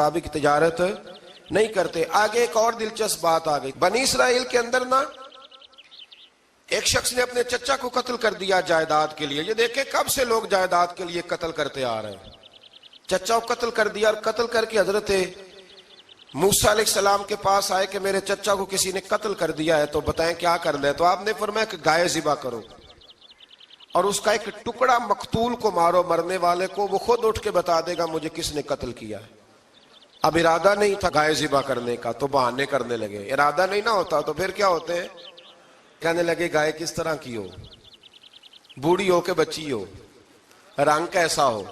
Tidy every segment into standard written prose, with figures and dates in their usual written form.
مطابق تجارت نہیں کرتے۔ آگے ایک اور دلچسپ بات آ گئی، بنی اسرائیل کے اندر نا ایک شخص نے اپنے چچا کو قتل کر دیا جائیداد کے لیے۔ یہ دیکھیں کب سے لوگ جائیداد کے لیے قتل کرتے آ رہے ہیں۔ چچا کو قتل کر دیا، اور قتل کر کے حضرت موسیٰ علیہ السلام کے پاس آئے کہ میرے چچا کو کسی نے قتل کر دیا ہے، تو بتائیں کیا کرنا ہے؟ تو آپ نے فرمایا کہ گائے ذبح کرو اور اس کا ایک ٹکڑا مقتول کو مارو، مرنے والے کو، وہ خود اٹھ کے بتا دے گا مجھے کس نے قتل کیا ہے۔ اب ارادہ نہیں تھا گائے ذبح کرنے کا تو بہانے کرنے لگے۔ ارادہ نہیں نہ ہوتا تو پھر کیا ہوتے ہیں؟ کہنے لگے گائے کس طرح کی ہو، بوڑھی ہو کہ بچی ہو، رنگ کیسا ہو،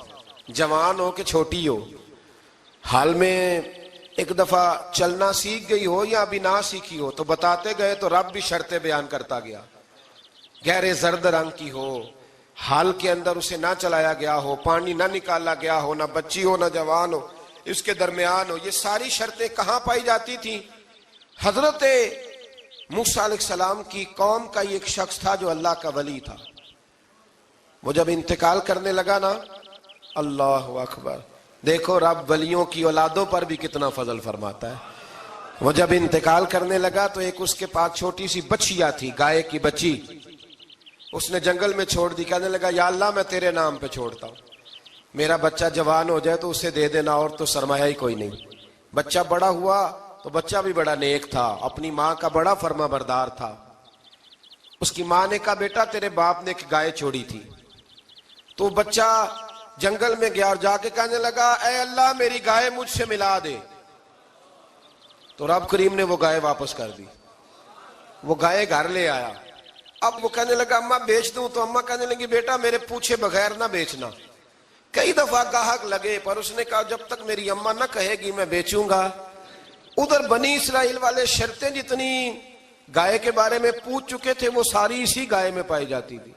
جوان ہو کہ چھوٹی ہو، حال میں ایک دفعہ چلنا سیکھ گئی ہو یا ابھی نہ سیکھی ہو۔ تو بتاتے گئے تو رب بھی شرطیں بیان کرتا گیا، گہرے زرد رنگ کی ہو، حال کے اندر اسے نہ چلایا گیا ہو، پانی نہ نکالا گیا ہو، نہ بچی ہو نہ جوان ہو، اس کے درمیان ہو۔ یہ ساری شرطیں کہاں پائی جاتی تھیں؟ حضرت موسیٰ علیہ السلام کی قوم کا ایک شخص تھا جو اللہ کا ولی تھا۔ وہ جب انتقال کرنے لگا نا، اللہ اکبر، دیکھو رب ولیوں کی اولادوں پر بھی کتنا فضل فرماتا ہے۔ وہ جب انتقال کرنے لگا تو ایک اس کے پاس چھوٹی سی بچیا تھی، گائے کی بچی، اس نے جنگل میں چھوڑ دی۔ کہنے لگا یا اللہ میں تیرے نام پہ چھوڑتا ہوں، میرا بچہ جوان ہو جائے تو اسے دے دینا، اور تو سرمایہ ہی کوئی نہیں۔ بچہ بڑا ہوا تو بچہ بھی بڑا نیک تھا، اپنی ماں کا بڑا فرما بردار تھا۔ اس کی ماں نے کہا بیٹا تیرے باپ نے ایک گائے چھوڑی تھی۔ تو بچہ جنگل میں گیا اور جا کے کہنے لگا اے اللہ میری گائے مجھ سے ملا دے۔ تو رب کریم نے وہ گائے واپس کر دی، وہ گائے گھر لے آیا۔ اب وہ کہنے لگا اماں بیچ دوں، تو اماں کہنے لگی بیٹا میرے پوچھے بغیر نہ بیچنا۔ کئی دفعہ گاہک لگے پر اس نے کہا جب تک میری اماں نہ کہے گی میں بیچوں گا۔ ادھر بنی اسرائیل والے شرطیں جتنی گائے کے بارے میں پوچھ چکے تھے وہ ساری اسی گائے میں پائی جاتی تھی۔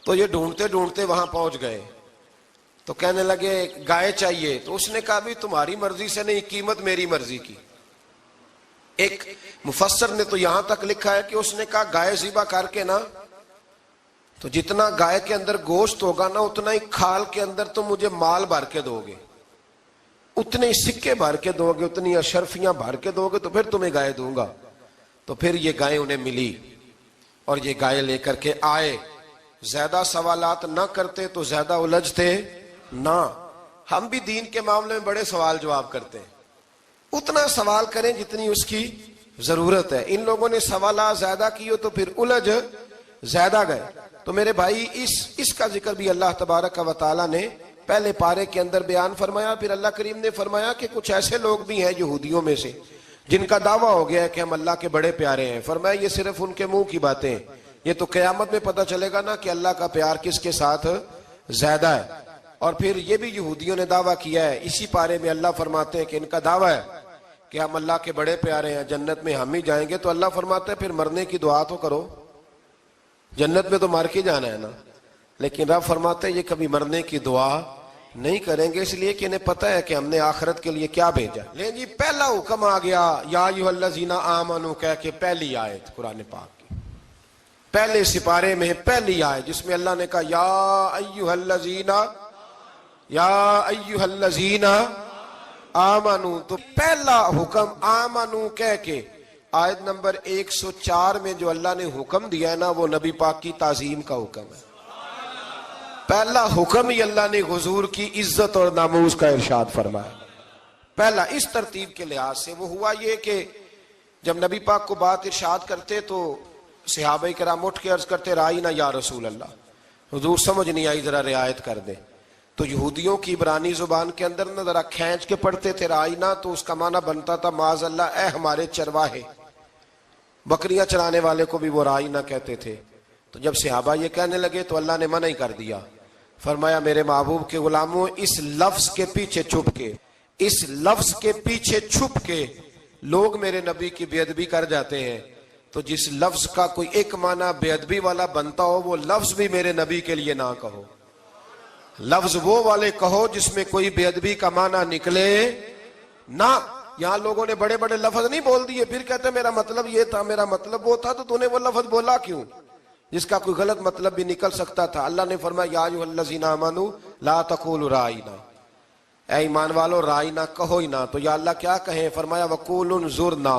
تو یہ ڈھونڈتے ڈھونڈتے وہاں پہنچ گئے تو کہنے لگے گائے چاہیے۔ تو اس نے کہا بھی تمہاری مرضی سے نہیں، قیمت میری مرضی کی۔ ایک مفسر نے تو یہاں تک لکھا ہے کہ اس نے کہا گائے ذبح کر کے نا تو جتنا گائے کے اندر گوشت ہوگا نا اتنا ہی کھال کے اندر تم مجھے مال بھر کے دو گے، اتنے ہی سکے بھر کے دو گے، اتنی اشرفیاں بھر کے دو گے تو پھر تمہیں گائے دوں گا۔ تو پھر یہ گائے انہیں ملی اور یہ گائے لے کر کے آئے۔ زیادہ سوالات نہ کرتے تو زیادہ الجھتے نہ۔ ہم بھی دین کے معاملے میں بڑے سوال جواب کرتے ہیں، اتنا سوال کریں جتنی اس کی ضرورت ہے۔ ان لوگوں نے سوالات زیادہ کیے تو پھر الجھ زیادہ گئے۔ تو میرے بھائی اس کا ذکر بھی اللہ تبارک و تعالیٰ نے پہلے پارے کے اندر بیان فرمایا۔ پھر اللہ کریم نے فرمایا کہ کچھ ایسے لوگ بھی ہیں یہودیوں میں سے جن کا دعویٰ ہو گیا ہے کہ ہم اللہ کے بڑے پیارے ہیں۔ فرمایا یہ صرف ان کے منہ کی باتیں ہیں، یہ تو قیامت میں پتہ چلے گا نا کہ اللہ کا پیار کس کے ساتھ زیادہ ہے۔ اور پھر یہ بھی یہودیوں نے دعویٰ کیا ہے، اسی پارے میں اللہ فرماتے ہیں کہ ان کا دعویٰ ہے کہ ہم اللہ کے بڑے پیارے ہیں، جنت میں ہم ہی جائیں گے۔ تو اللہ فرماتے ہیں پھر مرنے کی دعا تو کرو، جنت میں تو مر کے جانا ہے نا۔ لیکن رب فرماتے ہیں یہ کبھی مرنے کی دعا نہیں کریں گے، اس لیے کہ انہیں پتہ ہے کہ ہم نے آخرت کے لیے کیا بھیجا۔ لیکن جی پہلا حکم آ گیا یا ایھا الذین آمنوا کہہ کے، پہلی آیت قرآن پاک کی پہلے سپارے میں پہلی آیت جس میں اللہ نے کہا یا ایھا الذین آمنوا، تو پہلا حکم آمنوا کہہ کے۔ آیت نمبر 104 میں جو اللہ نے حکم دیا ہے نا وہ نبی پاک کی تعظیم کا حکم ہے۔ پہلا حکم ہی اللہ نے حضور کی عزت اور ناموس کا ارشاد فرمایا۔ پہلا اس ترتیب کے لحاظ سے وہ ہوا یہ کہ جب نبی پاک کو بات ارشاد کرتے تو صحابہ کرام اٹھ کے عرض کرتے رائینا یا رسول اللہ، حضور سمجھ نہیں آئی ذرا رعایت کر دیں۔ تو یہودیوں کی عبرانی زبان کے اندر نہ ذرا کھینچ کے پڑھتے تھے رائینا، تو اس کا معنی بنتا تھا معاذ اللہ اے ہمارے چرواہے۔ بکریاں چرانے والے کو بھی وہ رائینا کہتے تھے۔ تو جب صحابہ یہ کہنے لگے تو اللہ نے منع ہی کر دیا، فرمایا میرے محبوب کے غلاموں اس لفظ کے پیچھے چھپ کے، اس لفظ کے پیچھے چھپ کے لوگ میرے نبی کی بے ادبی کر جاتے ہیں۔ تو جس لفظ کا کوئی ایک معنی بے ادبی والا بنتا ہو وہ لفظ بھی میرے نبی کے لیے نہ کہو، لفظ وہ والے کہو جس میں کوئی بے ادبی کا معنی نکلے نہ۔ یہاں لوگوں نے بڑے بڑے لفظ نہیں بول دیے پھر کہتے میرا مطلب یہ تھا میرا مطلب وہ تھا، تو نے وہ لفظ بولا کیوں جس کا کوئی غلط مطلب بھی نکل سکتا تھا۔ اللہ نے فرمایا یا ایھا الذین آمنوا لا تقولوا رائینا، اے ایمان والو رائنا کہو ہی نہ، تو یا اللہ کیا کہیں؟ فرمایا وقول انظرنا،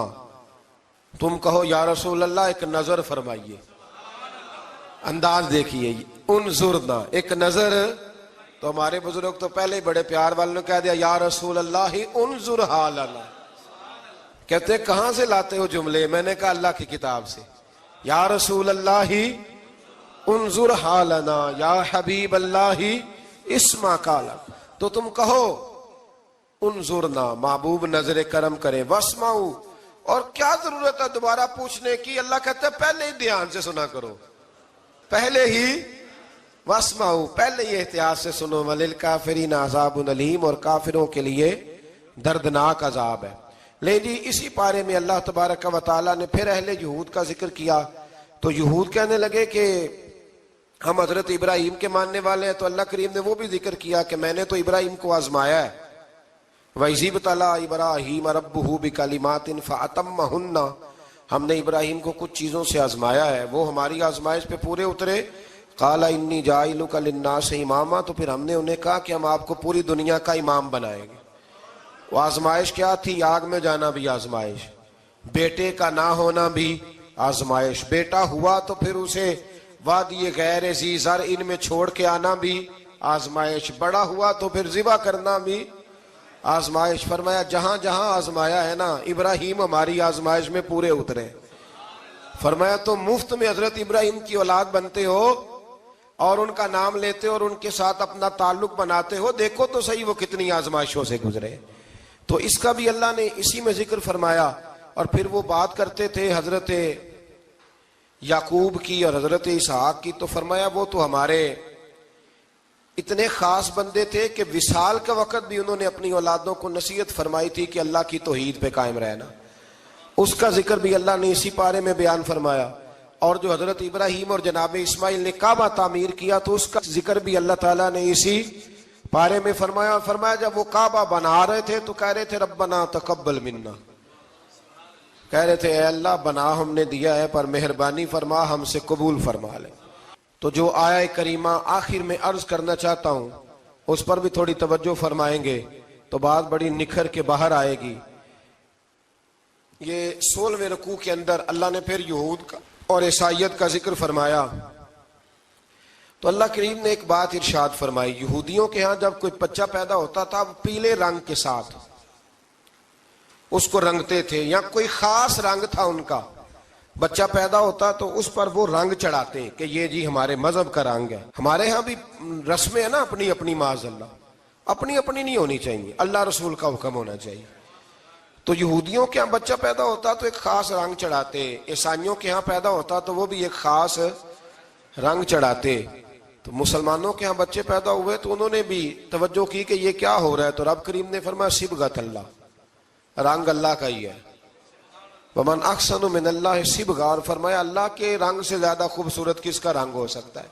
تم کہو یا رسول اللہ ایک نظر فرمائیے۔ انداز دیکھیے، انظرنا ایک نظر۔ تو ہمارے بزرگ تو پہلے ہی بڑے پیار والوں نے کہہ دیا یا رسول اللہ انظر حالنا۔ کہتے کہاں سے لاتے ہو جملے؟ میں نے کہا اللہ کی کتاب سے۔ یا رسول اللہ انظر حالنا یا حبیب اللہ اسما کالا، تو تم کہو انظرنا، محبوب نظر کرم کرے، واسمعوا، اور کیا ضرورت ہے دوبارہ پوچھنے کی؟ اللہ کہتا ہے پہلے ہی دھیان سے سنا کرو، پہلے ہی واسمعوا، پہلے ہی احتیاط سے سنو، وللکافرین عذاب علیم، اور کافروں کے لیے دردناک عذاب ہے۔ لیکن جی اسی پارے میں اللہ تبارک و تعالیٰ نے پھر اہل یہود کا ذکر کیا، تو یہود کہنے لگے کہ ہم حضرت ابراہیم کے ماننے والے ہیں، تو اللہ کریم نے وہ بھی ذکر کیا کہ میں نے تو ابراہیم کو آزمایا ہے، وَإِذِ ابْتَلَىٰ إِبْرَاهِيمَ رَبُّهُ بِكَلِمَاتٍ فَأَتَمَّهُنَّ، ہم نے ابراہیم کو کچھ چیزوں سے آزمایا ہے، وہ ہماری آزمائش پہ پورے اترے۔ قَالَ إِنِّي جَاعِلُكَ لِلنَّاسِ إِمَامًا، تو پھر ہم نے انہیں کہا کہ ہم آپ کو پوری دنیا کا امام بنائیں گے۔ وہ آزمائش کیا تھی؟ آگ میں جانا بھی آزمائش، بیٹے کا نہ ہونا بھی آزمائش، بیٹا ہوا تو پھر اسے وادی غیر ذی زرع ان میں چھوڑ کے آنا بھی آزمائش، بڑا ہوا تو پھر ذبح کرنا بھی آزمائش۔ فرمایا جہاں جہاں آزمایا ہے نا، ابراہیم ہماری آزمائش میں پورے اترے۔ فرمایا تم مفت میں حضرت ابراہیم کی اولاد بنتے ہو اور ان کا نام لیتے ہو اور ان کے ساتھ اپنا تعلق بناتے ہو، دیکھو تو صحیح وہ کتنی آزمائشوں سے گزرے۔ تو اس کا بھی اللہ نے اسی میں ذکر فرمایا۔ اور پھر وہ بات کرتے تھے حضرت یعقوب کی اور حضرت اسحاق کی، تو فرمایا وہ تو ہمارے اتنے خاص بندے تھے کہ وصال کا وقت بھی انہوں نے اپنی اولادوں کو نصیحت فرمائی تھی کہ اللہ کی توحید پہ قائم رہنا، اس کا ذکر بھی اللہ نے اسی پارے میں بیان فرمایا۔ اور جو حضرت ابراہیم اور جناب اسماعیل نے کعبہ تعمیر کیا، تو اس کا ذکر بھی اللہ تعالیٰ نے اسی پارے میں فرمایا۔ فرمایا جب وہ کعبہ بنا رہے تھے تو کہہ رہے تھے ربنا تقبل منا، کہہ رہے تھے اے اللہ بنا ہم نے دیا ہے پر مہربانی فرما ہم سے قبول فرما لے۔ تو جو آیہ کریمہ آخر میں عرض کرنا چاہتا ہوں اس پر بھی تھوڑی توجہ فرمائیں گے تو بات بڑی نکھر کے باہر آئے گی۔ یہ 16ویں رکوع کے اندر اللہ نے پھر یہود کا اور عیسائیت کا ذکر فرمایا، تو اللہ کریم نے ایک بات ارشاد فرمائی، یہودیوں کے ہاں جب کوئی بچہ پیدا ہوتا تھا وہ پیلے رنگ کے ساتھ اس کو رنگتے تھے، یا کوئی خاص رنگ تھا ان کا، بچہ پیدا ہوتا تو اس پر وہ رنگ چڑھاتے کہ یہ جی ہمارے مذہب کا رنگ ہے۔ ہمارے ہاں بھی رسمیں ہیں نا اپنی اپنی، معاذ اللہ اپنی اپنی نہیں ہونی چاہیے، اللہ رسول کا حکم ہونا چاہیے۔ تو یہودیوں کے ہاں بچہ پیدا ہوتا تو ایک خاص رنگ چڑھاتے، عیسائیوں کے ہاں پیدا ہوتا تو وہ بھی ایک خاص رنگ چڑھاتے۔ تو مسلمانوں کے ہاں بچے پیدا ہوئے تو انہوں نے بھی توجہ کی کہ یہ کیا ہو رہا ہے، تو رب کریم نے فرمایا صبغۃ اللہ، رنگ اللہ کا ہی ہے۔ ومن احسن من اللہ صبغہ، اور فرمایا اللہ کے رنگ سے زیادہ خوبصورت کس کا رنگ ہو سکتا ہے؟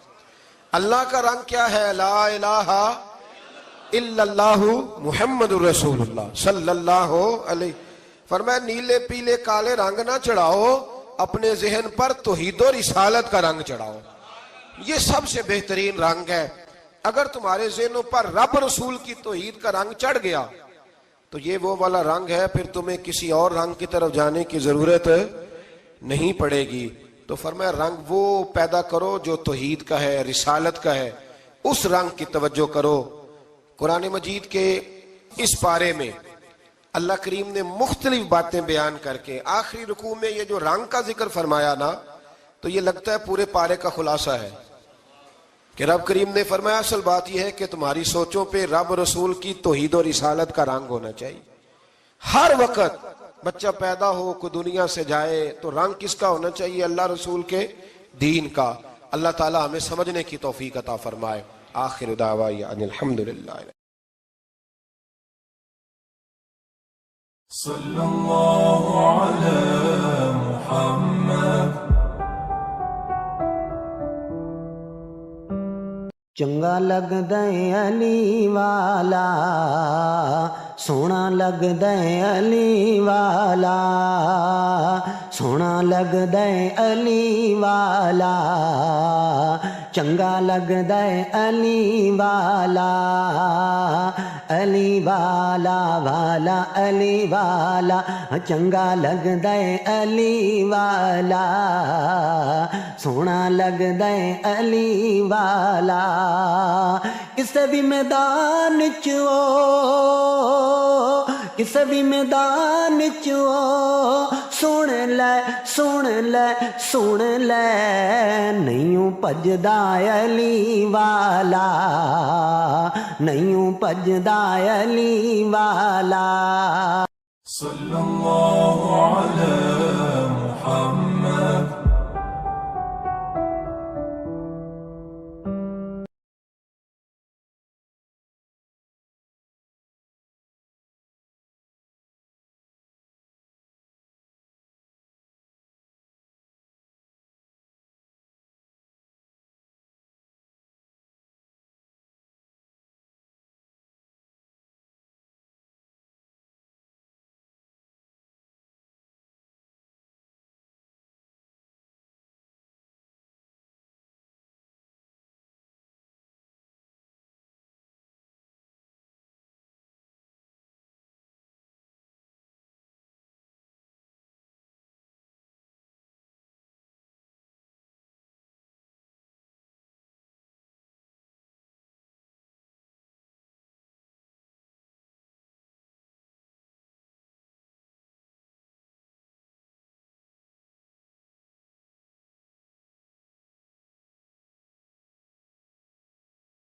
اللہ کا رنگ کیا ہے؟ لا الہ الا اللہ محمد الرسول اللہ صلی اللہ علیہ۔ فرمایا نیلے پیلے کالے رنگ نہ چڑھاؤ، اپنے ذہن پر توحید و رسالت کا رنگ چڑھاؤ، یہ سب سے بہترین رنگ ہے۔ اگر تمہارے ذہنوں پر رب رسول کی توحید کا رنگ چڑھ گیا تو یہ وہ والا رنگ ہے، پھر تمہیں کسی اور رنگ کی طرف جانے کی ضرورت نہیں پڑے گی۔ تو فرمایا رنگ وہ پیدا کرو جو توحید کا ہے، رسالت کا ہے، اس رنگ کی توجہ کرو۔ قرآن مجید کے اس پارے میں اللہ کریم نے مختلف باتیں بیان کر کے آخری رکوع میں یہ جو رنگ کا ذکر فرمایا نا، تو یہ لگتا ہے پورے پارے کا خلاصہ ہے کہ رب کریم نے فرمایا اصل بات یہ ہے کہ تمہاری سوچوں پہ رب رسول کی توحید و رسالت کا رنگ ہونا چاہیے۔ ہر وقت بچہ پیدا ہو، کوئی دنیا سے جائے تو رنگ کس کا ہونا چاہیے؟ اللہ رسول کے دین کا۔ اللہ تعالی ہمیں سمجھنے کی توفیق عطا فرمائے۔ آخر دعوانا ان الحمدللہ۔ صلی اللہ علی محمد۔ چنگا لگدا ہے علی والا، سونا لگدا ہے علی والا، سونا لگدا ہے علی والا، ਚੰਗਾ ਲੱਗਦਾ ਏ ਅਲੀ ਵਾਲਾ, ਅਲੀ ਵਾਲਾ ਵਾਲਾ ਅਲੀ ਵਾਲਾ, ਚੰਗਾ ਲੱਗਦਾ ਏ ਅਲੀ ਵਾਲਾ, ਸੋਹਣਾ ਲੱਗਦਾ ਏ ਅਲੀ ਵਾਲਾ। ਕਿਸੇ ਵੀ ਮੈਦਾਨ 'ਚ ਕਿਸੇ ਵੀ ਮੈਦਾਨ 'ਚ ਸੁਣ ਲੈ ਸੁਣ ਲੈ ਸੁਣ ਲੈ, ਨਹੀਂ ਭੱਜਦਾ ਅਲੀ ਵਾਲਾ, ਨਹੀਂ ਭੱਜਦਾ ਅਲੀ ਵਾਲਾ। صلى الله على محمد